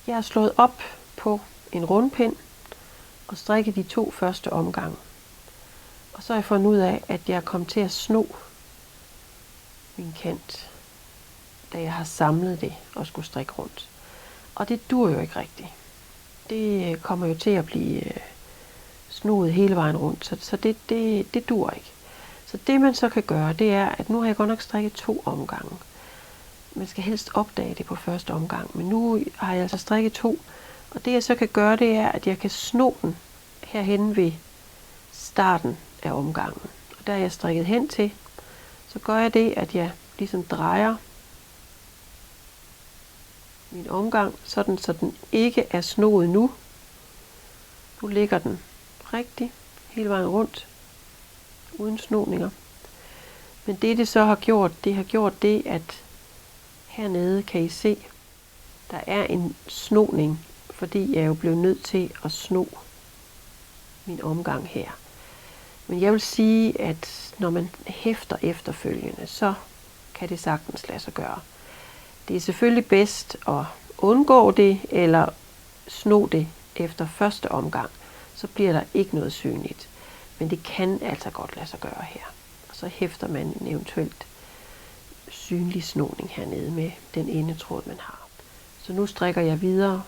Jeg har slået op på en rundpind og strikket de 2 første omgange. Og så har jeg fundet ud af, at jeg kom til at sno min kant, da jeg har samlet det og skulle strikke rundt. Og det dur jo ikke rigtigt. Det kommer jo til at blive snoet hele vejen rundt, så det dur ikke. Så det man så kan gøre, det er, at nu har jeg godt nok strikket 2 omgange. Man skal helst opdage det på første omgang, men nu har jeg altså strikket 2. Og det jeg så kan gøre, det er, at jeg kan sno den herhen ved starten af omgangen. Og der er jeg strikket hen til, så gør jeg det, at jeg ligesom drejer min omgang, sådan så den ikke er snoet nu. Nu ligger den rigtig hele vejen rundt, uden snoninger. Men det så har gjort det, at hernede kan I se, der er en snoning, fordi jeg jo blev nødt til at sno min omgang her. Men jeg vil sige, at når man hæfter efterfølgende, så kan det sagtens lade sig gøre. Det er selvfølgelig bedst at undgå det, eller sno det efter første omgang. Så bliver der ikke noget synligt. Men det kan altså godt lade sig gøre her. Og så hæfter man en eventuelt synlig snoning hernede med den endetråd, man har. Så nu strikker jeg videre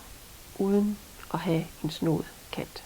uden at have en snoet kant.